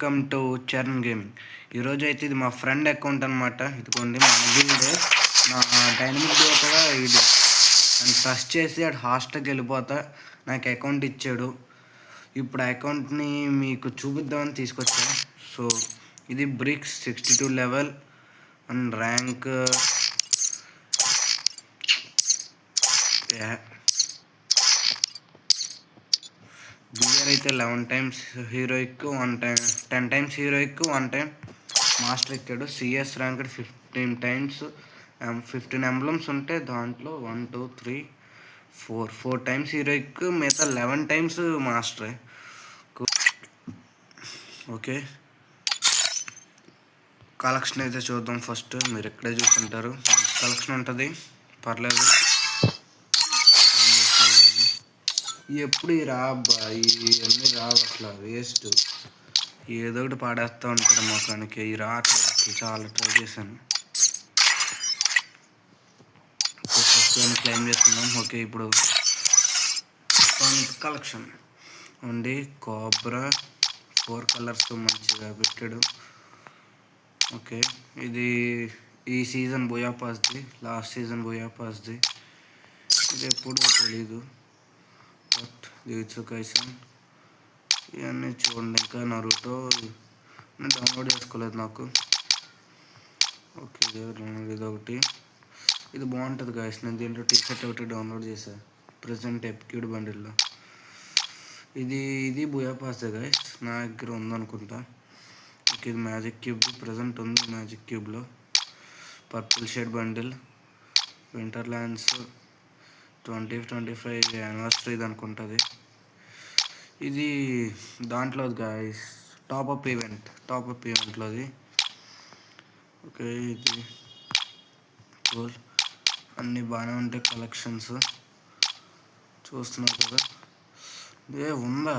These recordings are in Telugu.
Welcome to Charan gaming. ఈరోజు అయితే ఇది మా ఫ్రెండ్ అకౌంట్ అనమాట. ఇదిగోండి మా గిల్డ్, నా డైనమిక్ డో కూడా ఇది. అని ట్రస్ట్ చేసి అటు హాస్టల్కి వెళ్ళిపోతా నాకు అకౌంట్ ఇచ్చాడు. ఇప్పుడు అకౌంట్ని మీకు చూపిద్దామని తీసుకొచ్చా. సో ఇది బ్రిక్స్ 62 లెవెల్ అండ్ ర్యాంక్ బియర్ అయితే 11 times heroic, 1 time 10 times heroic, 1 time master ఎక్కాడు. సిఎస్ ర్యాంక్ 15 టైమ్స్, 15 ఎంబ్లమ్స్ ఉంటే దాంట్లో 1 2 3 4 టైమ్స్ హీరోయిక్, మిగతా 11 టైమ్స్ మాస్టరే. ఓకే, కలెక్షన్ అయితే చూద్దాం. ఫస్ట్ మీరు ఎక్కడే చూసుకుంటారు, కలెక్షన్ ఉంటుంది, పర్లేదు. ఎప్పుడు ఈ రాబ్బా ఇవన్నీ రావు, అట్లా వేస్ట్, ఏదో ఒకటి పాడేస్తూ ఉంటాడు మొత్తానికి. ఈ రావట్లేదు అసలు, చాలా ట్రై చేశాను. క్లెయిమ్ చేసుకుందాం. ఓకే, ఇప్పుడు కలెక్షన్ ఉంది. కోబ్రా 4 కలర్స్ మంచిగా పెట్టాడు. ఓకే, ఇది ఈ సీజన్ బోయా పాస్ది, లాస్ట్ సీజన్ బోయా పాస్ది. ఇది ఎప్పుడో తెలీదు, బట్ జుజుత్సు ఇవన్నీ చూడండి. ఇంకా నరుటో డౌన్లోడ్ చేసుకోలేదు నాకు. ఓకే, ఇది ఒకటి, ఇది బాగుంటుంది గాయస్. నేను దీంట్లో టీషర్ట్ ఒకటి డౌన్లోడ్ చేశాను ప్రజెంట్ ఎపిక్యూడ్ బండిల్లో. ఇది బోయా పాసే గాయస్, నా దగ్గర ఉందనుకుంటా. ఓకే, ఇది మ్యాజిక్ క్యూబ్ ప్రజెంట్ ఉంది మ్యాజిక్ క్యూబ్లో. Purple shade bundle, winter lands 2025 యానివర్సరీది అనుకుంటుంది. ఇది దాంట్లో గాయస్ టాప్అప్ ఈవెంట్లోది. ఓకే, ఇది కూల్, అన్నీ బాగానే ఉంటాయి కలెక్షన్స్. చూస్తున్నారు కదా, ఉందా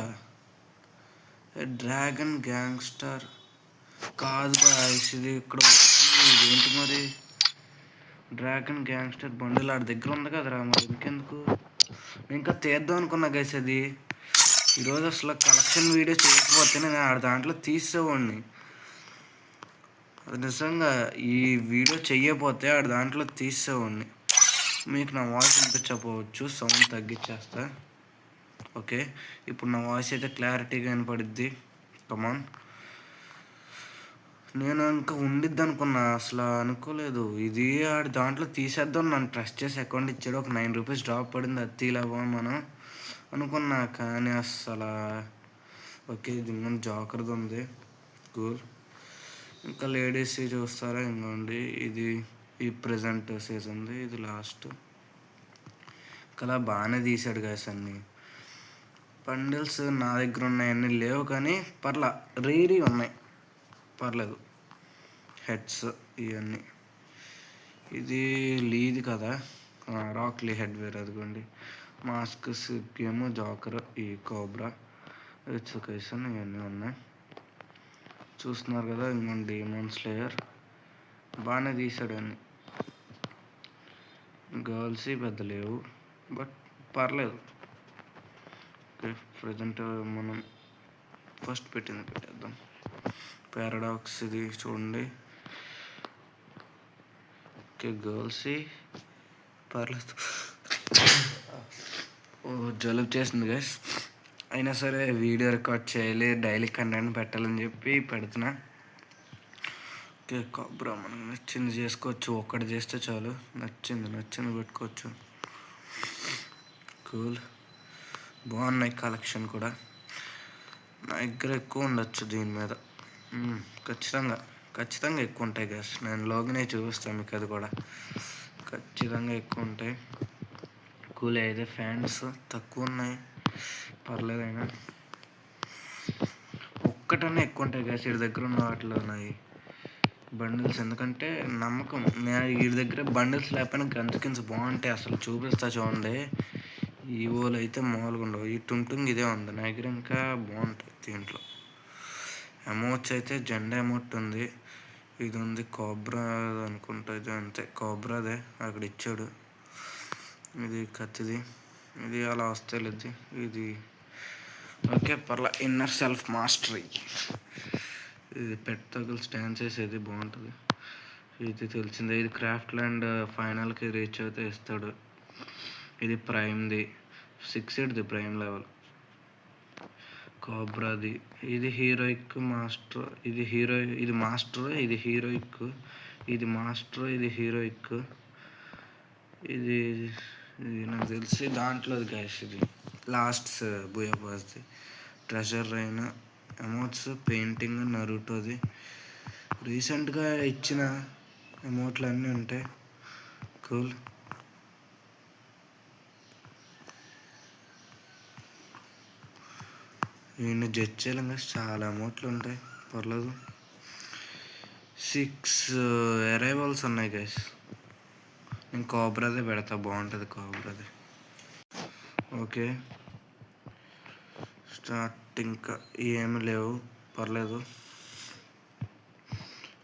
డ్రాగన్ గ్యాంగ్స్టర్ కాదు గాయస్, ఇది ఇక్కడ ఏంటి మరి, డ్రాగన్ గ్యాంగ్స్టర్ బండిల్ ఆడి దగ్గర ఉంది కదరా, మరి ఇంకెందుకు. ఇంకా తీద్దాం అనుకున్నా గైస్. అది ఈరోజు అసలు కలెక్షన్ వీడియో చేయకపోతే నేను ఆడ దాంట్లో తీసేవాడిని. అది నిజంగా ఈ వీడియో చెయ్యకపోతే ఆడ దాంట్లో తీసేవాడిని. మీకు నా వాయిస్ వినిపించకపోవచ్చు, సౌండ్ తగ్గించేస్తా. ఓకే, ఇప్పుడు నా వాయిస్ అయితే క్లారిటీగా వినపడిద్ది. కమాన్, నేను ఇంకా ఉండిద్ది అనుకున్నా, అసలు అనుకోలేదు. ఇది ఆడి దాంట్లో తీసేద్దాం, నన్ను ట్రస్ట్ చేసి అకౌంట్ ఇచ్చాడు. ఒక 9 రూపీస్ డ్రాప్ పడింది, అది తీలేవా మనం అనుకున్నా, కానీ అసలు. ఓకే, ఇది ముందు జాకర్ది ఉంది, కూల్. ఇంకా లేడీస్ చూస్తారా, ఇంకోండి ఇది ఈ ప్రజెంట్ సీజన్ది, ఇది లాస్ట్. ఇంకా బాగానే తీసాడు గాయస్. అన్నీ బండిల్స్ నా దగ్గర ఉన్నాయన్నీ లేవు, కానీ రీరీ ఉన్నాయి, పర్లేదు. హెడ్స్ ఇవన్నీ, ఇది లీది కదా, రాక్ లీ హెడ్ వేర్, అదిగోండి. మాస్క్, సిగ్గేమో జాకర్, ఈ కోబ్రా, ఎక్స్కైషన్ ఇవన్నీ ఉన్నాయి. చూస్తున్నారు కదా, ఇంకోండి డీమన్ స్లేయర్, బాగానే తీసాడు అన్నీ. గర్ల్స్ పెద్ద లేవు, బట్ పర్లేదు. ఓకే, ప్రజెంట్ మనం ఫస్ట్ పెట్టేద్దాం. పారాడాక్స్ ఇది చూడండి. ఓకే, గర్ల్స్ పర్లేదు. జలుబు చేసింది గైస్, అయినా సరే వీడియో రికార్డ్ చేయాలి, డైలీ కంటెంట్ పెట్టాలని చెప్పి పెడుతున్నా. ఓకే, కోబ్రా మనకు నచ్చింది చేసుకోవచ్చు, ఒక్కటి చేస్తే చాలు. నచ్చింది పెట్టుకోవచ్చు. కూల్, బాగున్నాయి కలెక్షన్ కూడా. నా దగ్గర ఎక్కువ ఉండొచ్చు దీని మీద, ఖచ్చితంగా ఎక్కువ ఉంటాయి గైస్. నేను లోగానే చూపిస్తాను మీకు, అది కూడా ఖచ్చితంగా ఎక్కువ ఉంటాయి. కూల్ అయితే ఫ్యాన్స్ తక్కువ ఉన్నాయి, పర్లేదైనా ఒక్కటన్నా ఎక్కువ ఉంటాయి గైస్. వీడి దగ్గర ఉన్న వాటిలో ఉన్నాయి బండిల్స్, ఎందుకంటే నమ్మకం. నేను వీడి దగ్గర బండిల్స్ లేకపోయినా గన్స్ బాగుంటాయి, అసలు చూపిస్తా చూడండి. ఈ ఓలు అయితే మామూలుగా ఉండవు. ఈ టుంటుంగ్ ఇదే ఉంది నా దగ్గర, ఇంకా బాగుంటాయి. దీంట్లో అమౌంట్స్ అయితే జెండా అమౌంట్ ఉంది, ఇది ఉంది కోబ్రా అనుకుంటా, ఇది అంతే కోబ్రాదే అక్కడ ఇచ్చాడు. ఇది కత్తిది, ఇది అలా వస్తలేదు. ఇది ఓకే, పర్లా. ఇన్నర్ సెల్ఫ్ మాస్టరీ, ఇది పెట్ తగిల్ స్టాండ్ చేసేది బాగుంటుంది. ఇది తెలిసిందే. ఇది క్రాఫ్ట్ ల్యాండ్ ఫైనల్కి రీచ్ అయితే ఇస్తాడు. ఇది ప్రైమ్ది 6 ప్రైమ్ లెవెల్. కోబ్రాది ఇది హీరోయిక్ మాస్టర్. ఇది మాస్టర్, ఇది హీరోయిక్. ఇది మాస్టర్, ఇది హీరోయిక్. ఇది నాకు తెలిసి దాంట్లోది గైస్. ఇది లాస్ట్స్ బుయాబాస్ది ట్రెజర్ రైన్ ఎమోట్స్ పెయింటింగ్ నరుటోది. రీసెంట్గా ఇచ్చిన ఎమోట్లు అన్నీ ఉంటాయి. కూల్. ఈయన జడ్జ్ చేయలేం కదా, చాలా ఎమోట్లు ఉంటాయి, పర్లేదు. 6 అరైవల్స్ ఉన్నాయి గైస్. నేను కోబ్రాదే పెడతా, బాగుంటుంది కోబ్రాది. Okay start. ఇంకా ఏమి లేవు, పర్లేదు.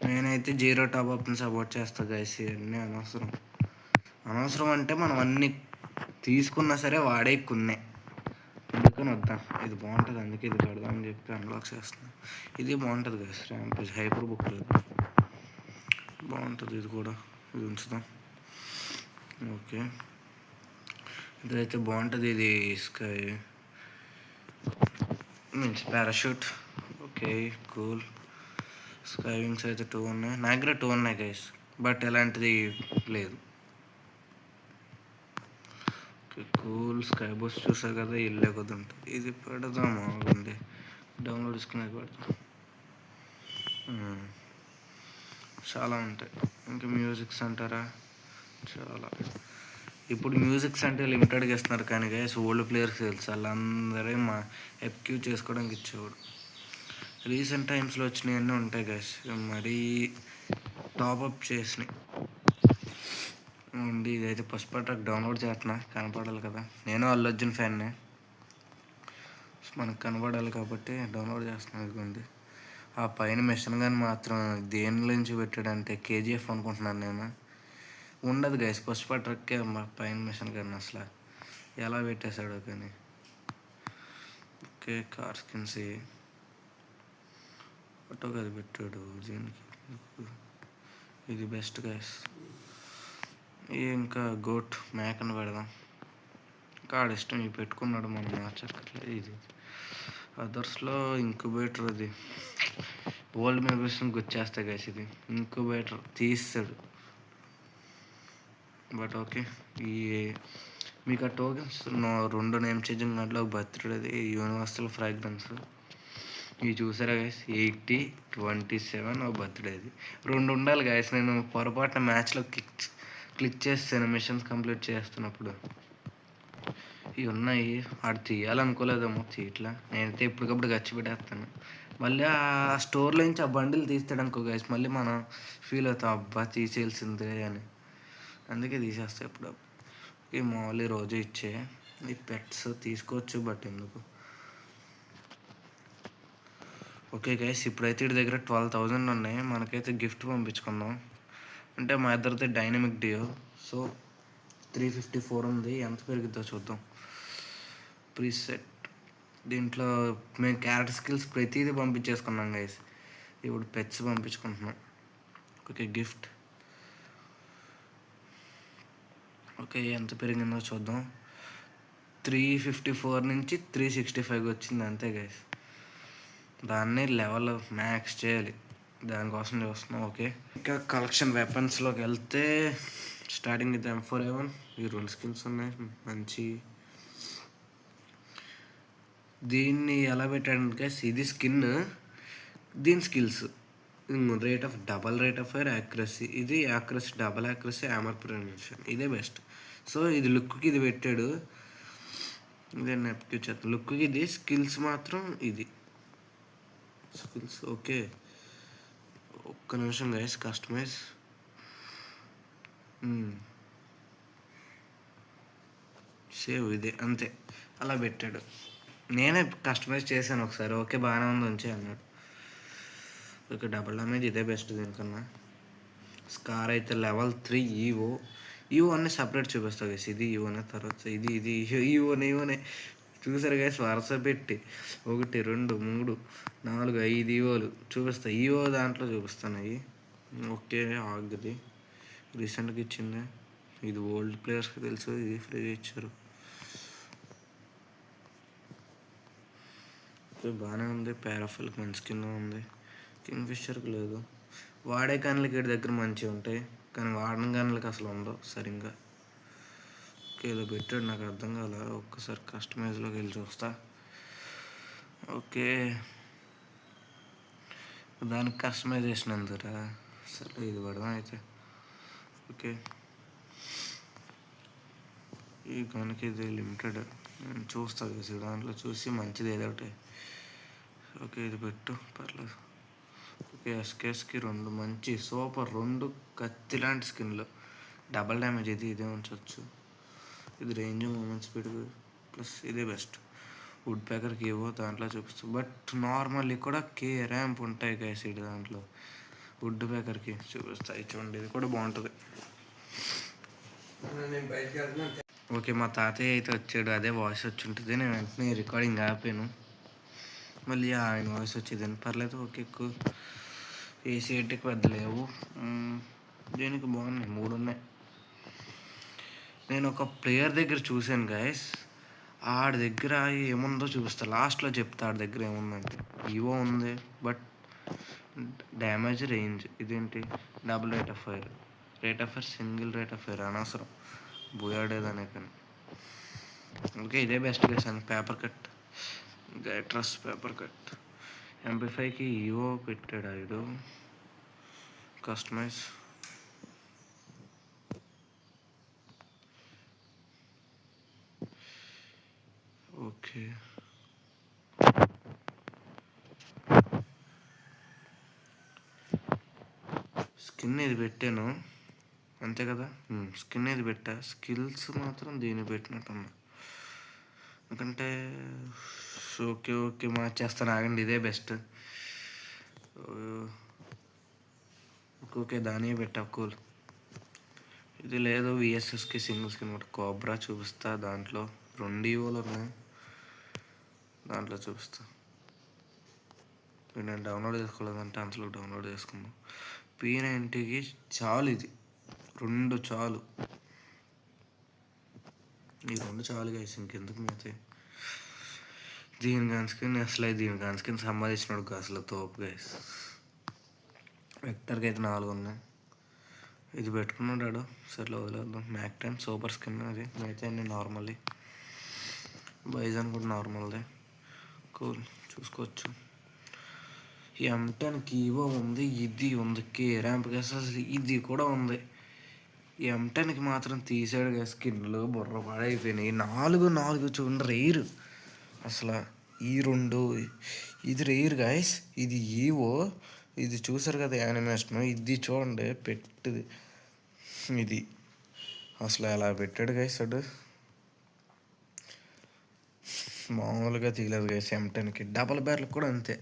నేనైతే 0 టాప్అప్ని సపోర్ట్ చేస్తా గైస్. ఇవన్నీ అనవసరం అంటే మనం అన్నీ తీసుకున్నా సరే వాడే కొన్నే, అందుకని వద్దాం. ఇది బాగుంటుంది, అందుకే ఇది పెడదామని చెప్పి అన్లాక్ చేస్తున్నాను. ఇది బాగుంటుంది గైస్. ర్యాంపేజ్ హైపర్ బుక్ లేదు, బాగుంటుంది. ఇది కూడా ఇది ఉంచుదాం. ఓకే ఇదైతే బాగుంటుంది. ఇది sky means parachute. Okay cool. Sky wings అయితే 2 ఉన్నాయి. నా దగ్గర 2 ఉన్నాయి గైస్, బట్ ఎలాంటిది లేదు. Okay cool. స్కై బూస్ట్ చూసారు కదా, ఇల్లే కుదుంటుంది. ఇది పెడదాం, బాగుంది. డౌన్లోడ్ చేసుకుని పెడతాం. చాలా ఉంటాయి. ఇంకా మ్యూజిక్స్ అంటారా, చాలా. ఇప్పుడు మ్యూజిక్స్ అంటే లిమిటెడ్గా ఇస్తున్నారు, కానీ గైస్ ఓల్డ్ ప్లేయర్స్ తెలుసు, వాళ్ళందరూ మా ఎప్క్యూ చేసుకోవడానికి ఇచ్చేవాడు. రీసెంట్ టైమ్స్లో వచ్చినవన్నీ ఉంటాయి గైస్, మరీ టాప్అప్ చేసినాయి. అండి ఇదైతే పుష్ప ట్రక్ డౌన్లోడ్ చేస్తున్నా, కనపడాలి కదా. నేను అల్లు అర్జున్ ఫ్యాన్నే, మనకు కనపడాలి కాబట్టి డౌన్లోడ్ చేస్తున్నాను. ఇదిగోండి. ఆ పైన మిషన్ గన్ మాత్రం దేని నుంచి పెట్టాడంటే కేజీఎఫ్ అనుకుంటున్నాను నేను. ఉండదు గైస్, పుష్ప ట్రక్కే పైన మిషన్ గన్. అసలు ఎలా పెట్టేశాడో కానీ. ఓకే కార్ స్కిన్స్ ఆటో అది పెట్టాడు దీనికి. ఇది బెస్ట్ గైస్. ఇంకా గోట్ మేకను పెడదాం. కాడు ఇష్టం ఇవి పెట్టుకున్నాడు, మనం మార్చక్కర్లేదు. ఇది అదర్స్లో ఇంక్యుబేటర్, అది ఓల్డ్ మెమరీస్ని గుర్చేస్తా గైస్. ఇది ఇంక్యుబేటర్ తీస్తాడు, బట్ ఓకే. ఈ మీకు ఆ టోకెన్స్ 2 నేమ్ చేంజింగ్ దాంట్లో బర్త్డేది యూనివర్సల్ ఫ్రాగ్రెన్స్. ఇవి చూసారా గైస్, 80, 27 బర్త్డేది 2 ఉండాలి గైస్. నేను పొరపాటున మ్యాచ్లో క్లిక్ చేస్తాను మిషన్స్ కంప్లీట్ చేస్తున్నప్పుడు. ఇవి ఉన్నాయి, ఆడు తీయాలనుకోలేదేమో, తీయట్లా. నేనైతే ఎప్పటికప్పుడు ఖర్చు పెట్టేస్తాను. మళ్ళీ ఆ స్టోర్లో నుంచి ఆ బండిల్ తీస్తాడు అనుకో గైస్, మళ్ళీ మనం ఫీల్ అవుతాం, అబ్బా తీసేయాల్సిందే అని. అందుకే తీసేస్తాయి ఎప్పుడు. ఈ మామూలు రోజు ఇచ్చే ఈ పెట్స్ తీసుకోవచ్చు, బట్ ఎందుకు. ఓకే గైస్, ఇప్పుడైతే వీడి దగ్గర 12,000 ఉన్నాయి. మనకైతే గిఫ్ట్ పంపించుకుందాం. అంటే మా ఇద్దరితో డైనమిక్ డియో, సో 354 ఉంది. ఎంత పెరుగుద్దో చూద్దాం. ప్రీసెట్ దీంట్లో మేము క్యారెక్టర్ స్కిల్స్ ప్రతిదీ పంపించేసుకున్నాం గైస్. ఇప్పుడు పెట్స్ పంపించుకుంటున్నాం. Okay gift. ఓకే ఎంత పెరిగిందో చూద్దాం. 354 నుంచి 365 వచ్చింది, అంతే గైస్. దాన్ని లెవెల్ మ్యాక్స్ చేయాలి, దానికోసం చూస్తున్నాం. ఓకే ఇంకా కలెక్షన్ వెపన్స్లోకి వెళ్తే స్టార్టింగ్ విత్ M4A1. ఈ 2 స్కిల్స్ ఉన్నాయి మంచి. దీన్ని ఎలా పెట్టాడంటే గైస్, ఇది స్కిన్, దీని skills double rate of fire, accuracy. ఇది accuracy, double accuracy, armour prevention, ఇదే బెస్ట్. సో ఇది లుక్కి ఇది పెట్టాడు, ఇదే నెప్కి చేస్తాను. లుక్కి ఇది, స్కిల్స్ మాత్రం ఇది స్కిల్స్. ఓకే ఒక్క నిమిషం గైస్, కస్టమైజ్. సేవ్ ఇదే, అంతే అలా పెట్టాడు. నేనే కస్టమైజ్ చేశాను ఒకసారి. ఓకే బాగానే ఉంది ఉంచే అన్నాడు. ఓకే డబల్ డ్యామేజ్ ఇదే బెస్ట్ దీనికన్నా. స్కార్ అయితే లెవెల్ 3 ఈవో అన్నీ సపరేట్ చూపిస్తా గైస్. ఇది ఈవోనే, తర్వాత ఇది ఈవోనే చూసారు గైస్ వరుస పెట్టి 1 2 3 4 5 ఈవోలు చూపిస్తా. ఈవో దాంట్లో చూపిస్తాను అవి. ఓకే ఆగ్ది రీసెంట్గా ఇచ్చింది. ఇది ఓల్డ్ ప్లేయర్స్కి తెలుసు, ఇది ఫ్రీగా ఇచ్చారు. బాగానే ఉంది. పారాఫిల్కి మంచి స్కిన్ ఉంది. కింగ్ ఫిషర్కి లేదు. వాడే గన్లకి వీడి దగ్గర మంచిగా ఉంటాయి, కానీ వాడిన గన్లకి అసలు ఉండవు సరిగ్గా. ఓకే ఏదో పెట్టాడు, నాకు అర్థం కాల. ఒక్కసారి కస్టమైజ్లోకి వెళ్ళి చూస్తా. ఓకే దానికి కస్టమైజేషన్ ఎందుకురా, సరే ఇది పడదాం అయితే. ఓకే ఈ గన్కి ఇది లిమిటెడ్, నేను చూస్తాను కదా దాంట్లో చూసి మంచిది ఏదో ఒకటి. ఓకే ఇది పెట్టు పర్లేదు. ఓకే ఎస్కేఎస్కి 2 మంచి సూపర్ 2 కత్తి లాంటి స్కిన్లు. డబల్ డ్యామేజ్ ఇది ఇదే ఉంచవచ్చు. ఇది రేంజ్ మూమెంట్ స్పీడ్ ప్లస్ ఇదే బెస్ట్. వుడ్ ప్యాకర్కి ఏవో దాంట్లో చూపిస్తుంది, బట్ నార్మల్లీ కూడా కే ర్యాంప్ ఉంటాయి గైస్ ఇది దాంట్లో. వుడ్ ప్యాకర్కి చూపిస్తాయి చూడండి, ఇది కూడా బాగుంటుంది. ఓకే మా తాతయ్య అయితే వచ్చాడు, అదే వాయిస్ వచ్చి ఉంటుంది. నేను వెంటనే రికార్డింగ్ ఆపాను, మళ్ళీ ఆయన వాయిస్ వచ్చేది. పర్లేదు ఓకే ఎక్కువ. ఏసీ ఏంటికి పెద్ద లేవు, దీనికి బాగున్నాయి 3 ఉన్నాయి. నేను ఒక ప్లేయర్ దగ్గర చూశాను గైస్, ఆడి దగ్గర ఏముందో చూపిస్తా లాస్ట్లో చెప్తా. ఆడి దగ్గర ఏముందంటే ఈవో ఉంది, బట్ డ్యామేజ్ రేంజ్ ఇదేంటి double rate of fire, rate of fire single rate of fire అనవసరం బోయాడేదనే కానీ. ఓకే ఇదే బెస్ట్ చేశాను. పేపర్ కట్ గైట్రస్ పేపర్ కట్. MP5కి ఈవో పెట్టాడు ఆడు కస్టమైజ్. ఓకే స్కిన్ ఇది పెట్టాను అంతే కదా, స్కిన్ ఇది పెట్టా. స్కిల్స్ మాత్రం దీన్ని పెట్టినట్టున్నా, ఎందుకంటే ఓకే ఓకే మార్చేస్తాను ఆగండి, ఇదే బెస్ట్. ఓకే దాని పెట్టా కూల్. ఇది లేదు విఎస్ఎస్కి సింగిల్ స్కిన్ కోబ్రా చూపిస్తా. దాంట్లో 2 ఈవోలు ఉన్నాయి, దాంట్లో చూపిస్తా. నేను డౌన్లోడ్ చేసుకోలేదంటే అంతలో డౌన్లోడ్ చేసుకుందాం. P90కి చాలు, ఇది 2 చాలు, ఈ 2 చాలు గైస్, ఇంకెందుకు మిగతాయి. దీని కాన్స్కిన్ అసలు దీని కాన్స్కిన్ సంపాదించినాడు అసలు తోపు గైస్. వెక్టర్కి అయితే 4 ఉన్నాయి, ఇది పెట్టుకున్నాడు సరే వదిలేద్దాం. మ్యాక్ టైమ్ సూపర్ స్కిన్ అది, మిగతా అన్ని నార్మల్లీ. బైజాన్ కూడా నార్మల్దే కూల్ చూసుకోవచ్చు. M10కి ఈవో ఉంది, ఇది ఉంది కే ర్యాంప్ గైస్, అసలు ఇది కూడా ఉంది. M10కి మాత్రం తీసాడు గైస్, స్కిన్లు బుర్ర పాడైపోయినాయి. 4 చూడండి రేర్ అసలు. ఈ 2 ఇది రేర్ గైస్, ఇది ఈవో. ఇది చూసారు కదా యానిమేషన్, ఇది చూడండి పెట్టింది ఇది అసలు ఎలా పెట్టాడు గైస్. అడు మామూలుగా తీయలేదు గైస్. M10కి డబల్ బ్యారెల్ కూడా అంతే.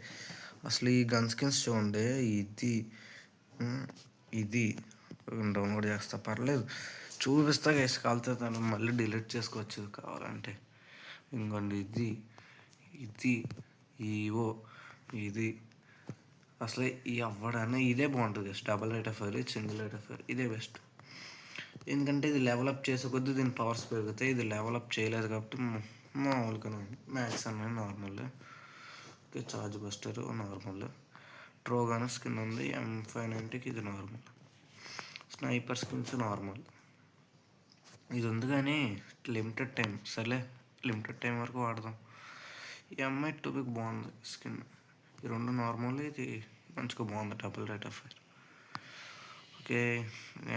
అసలు ఈ గన్ స్కిన్స్ చూడండి, ఇది డౌన్లోడ్ చేస్తా పర్లేదు చూపిస్తా గైస్. కాలితే తను మళ్ళీ డిలీట్ చేసుకోవచ్చు కావాలంటే. ఇంకోండి ఇది ఈవో ఇది అసలు ఎవడన్నా ఇదే బాగుంటుంది guys. Double rate of fire, single rate of fire ఇదే బెస్ట్. ఎందుకంటే ఇది లెవెలప్ చేసే కొద్దీ దీని పవర్స్ పెరుగుతాయి. ఇది లెవెలప్ చేయలేదు కాబట్టి మామూలుగానే మ్యాక్స్ అన్నది normal. Okay charge buster normal. ట్రోగాన్ స్కిన్ ఉంది. M590కి ఇది నార్మల్. Sniper skins normal. ఇది ఉంది కానీ లిమిటెడ్ టైం, సర్లే లిమిటెడ్ టైం వరకు వాడదాం. MI2కి బాగుంది స్కిన్. ఈ 2 నార్మల్, ఇది మంచిగా బాగుంది double rate of fire. Okay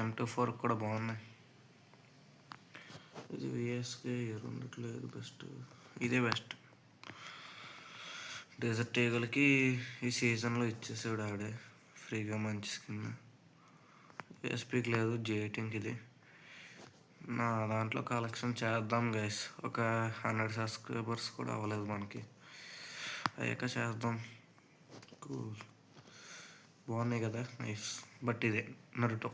M24 కూడా బాగున్నాయి. ఇది విఎస్కే ఈ 2 ఇది బెస్ట్, ఇదే బెస్ట్. డెజర్ట్ ఈగల్కి ఈ సీజన్లో ఇచ్చేసాడు ఆడే ఫ్రీగా మంచి స్కిన్. ఎస్పీకి లేదు, J18కి ఇది. నా దాంట్లో కలెక్షన్ చేద్దాం గైస్. ఒక 100 సబ్స్క్రైబర్స్ కూడా అవ్వలేదు మనకి, అయ్యాక చేద్దాం. కూల్ బాగున్నాయి కదా నైస్. బట్ ఇదే నరుటో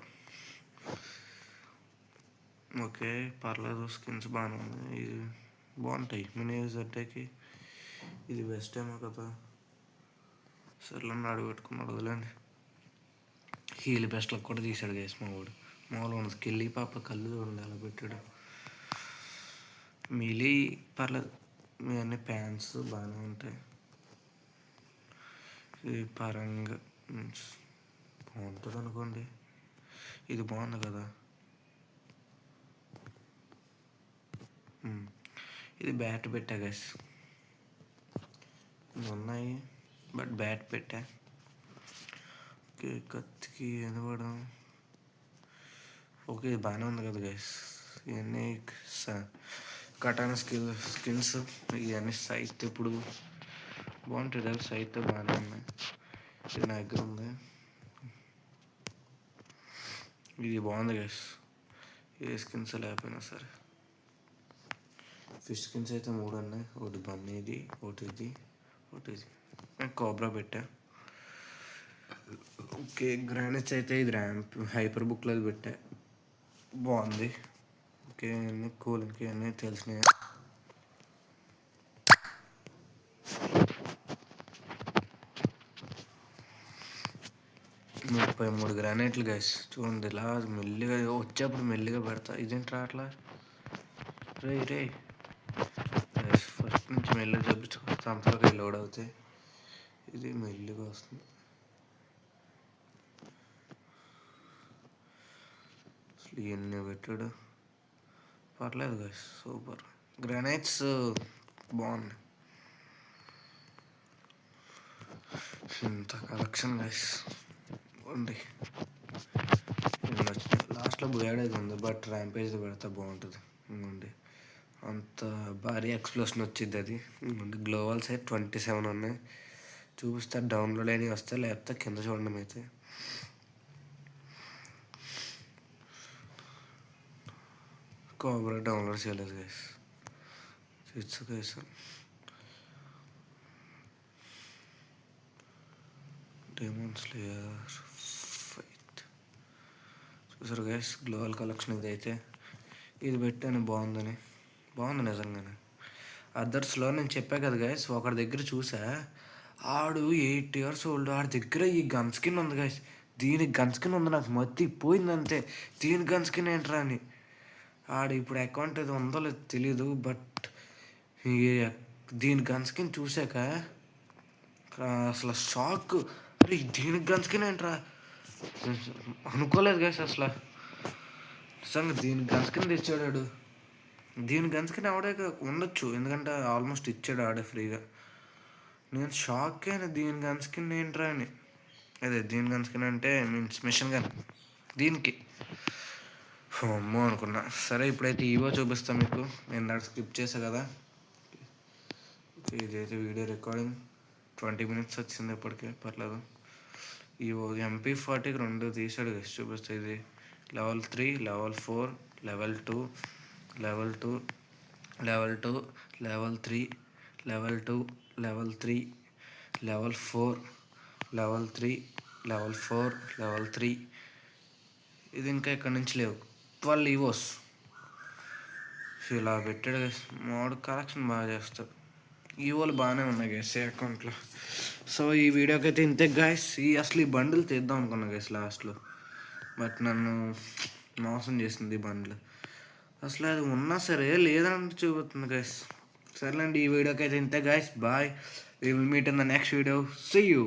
ఓకే పర్లేదు, స్కిన్స్ బాగానే ఉంది. బాగుంటాయి మినీ జెడ్కి. ఇది బెస్ట్ ఏమో కదా, సర్లే అడుగు పెట్టుకున్నాడు వదిలేండి. హీల్ బెస్ట్లకు కూడా తీసాడు గైస్ మా వాడు. మామూలుగా ఉండదు. కిల్లి పాప కళ్ళు చూడండి అలా పెట్టాడు. మిలీ పర్లేదు, మీ అన్ని ప్యాంట్స్ బాగానే ఉంటాయి. ఇది పరంగా మీన్స్ బాగుంటుంది అనుకోండి. ఇది బాగుంది కదా, ఇది బ్యాట్ పెట్టా గైస్. ఉన్నాయి బట్ బ్యాట్ పెట్టా. ఓకే కత్తికి ఎనవడం. ఓకే ఇది బాగానే ఉంది కదా గైస్. ఇవన్నీ కటాన స్కిన్స్ ఇవన్నీ సైట్ ఇప్పుడు బాగుంటుంది కదా, సైట్ బాగానే ఉన్నాయి. ఇది నా దగ్గర ఉంది. ఇది బాగుంది గైస్, ఏ స్కిన్స్ లేకపోయినా సరే. ఫిష్ స్కిన్స్ అయితే 3 ఉన్నాయి. ఒకటి బన్నీది, ఒకటి ఇది, ఒకటి ఇది. నేను కోబ్రా పెట్టా. ఓకే గ్రానైట్స్ అయితే ఇది ర్యాంప్ హైపర్ బుక్లో పెట్టా, బాగుంది. ఓకే అన్నీ కూలింగ్కి అన్నీ తెలిసినాయి. 33 గ్రానైట్లు గైస్. చూడండి ఇలా మెల్లిగా వచ్చేప్పుడు మెల్లిగా పెడతా. ఇదేంట్రా అట్లా రే గైస్, ఫస్ట్ నుంచి మెల్లిగా చూపించుకొస్తా, అంతలోకి లోడ్ అవుతాయి. ఇది మెల్లిగా వస్తుంది. అసలు ఎన్ని పెట్టాడు, పర్లేదు గైస్, సూపర్. గ్రానైట్స్ బాగున్నాయి. ఇంత కలెక్షన్ గైస్ ఉంది. లాస్ట్లో బుయాడేది ఉంది బట్ ర్యాంపేజ్ పెడితే బాగుంటుంది. ఇంకోండి అంత భారీ ఎక్స్ప్లోషన్ వచ్చింది అది. ఇంకోండి గ్లోవల్స్ అయితే 27 ఉన్నాయి. చూపిస్తే డౌన్లోడ్ అయినవి వస్తాయి, లేకపోతే కింద చూడడం అయితే. కోబ్రా డౌన్లోడ్ చేయలేదు guys. It's guys demon slayer fight చూసారు గైస్. గ్లోవల్ కలెక్షన్ ఇది అయితే. ఇది పెట్టాను బాగుంది నిజంగానే. అదర్స్లో నేను చెప్పా కదా గైస్, ఒకరి దగ్గర చూసా, ఆడు 8 years ఓల్డ్, ఆడి దగ్గర ఈ గన్ స్కిన్ ఉంది గైస్. దీనికి గన్ స్కిన్ ఉంది, నాకు మత్తి పోయిందంతే. దీని గన్ స్కిన్ ఏంట్రా అని. ఆడు ఇప్పుడు అకౌంట్ ఏదో ఉందో లేదో తెలీదు, బట్ దీని గన్ స్కిన్ చూసాక అసలు షాక్. అరే దీనికి గన్ స్కిన్ ఏంట్రా అనుకోలేదు గైస్ అసలు. నిజంగా దీని గన్ స్కిన్ తెచ్చాడు. దీని గన్ స్కిన్ ఆవిడే ఉండొచ్చు, ఎందుకంటే ఆల్మోస్ట్ ఇచ్చాడు ఆడే ఫ్రీగా. నేను షాక్ అయినా, దీని గన్ స్కిన్ ఏంట్రా అని. అదే దీని గన్ స్కిన్ అంటే మీన్స్ మిషన్ గన్ దీనికి. అమ్మో అనుకున్నా. సరే ఇప్పుడైతే ఈవో చూపిస్తాను మీకు. నేను నాకు స్కిప్ చేసా కదా. ఇదైతే వీడియో రికార్డింగ్ 20 minutes వచ్చింది ఇప్పటికే, పర్లేదు. ఈవో MP40కి 2 తీసాడు గైస్, చూపిస్తే. ఇది level 3, level 4, level 2, level 2, level 2, level 3, level 2, level 3, level 4, level 3, level 4, level 3. ఇది ఇంకా ఇక్కడ నుంచి లేవు. 12 ఈవోస్ ఇలా పెట్టాడు గైస్. మోడ్ కలెక్షన్ బాగా చేస్తాడు. ఈవోలు బాగానే ఉన్నాయి గైస్ ఏ అకౌంట్లో. సో ఈ వీడియోకి అయితే ఇంతే గైస్. అసలు ఈ బండిల్ తీద్దాం అనుకున్నా గైస్ లాస్ట్లో, బట్ నన్ను మోసం చేసింది ఈ బండిల్. అసలు అది ఉన్నా సరే లేదని చూపుతుంది గైస్. సరేలేండి, ఈ వీడియోకి అయితే ఇంతే guys. Bye, we will meet in the next video. See you.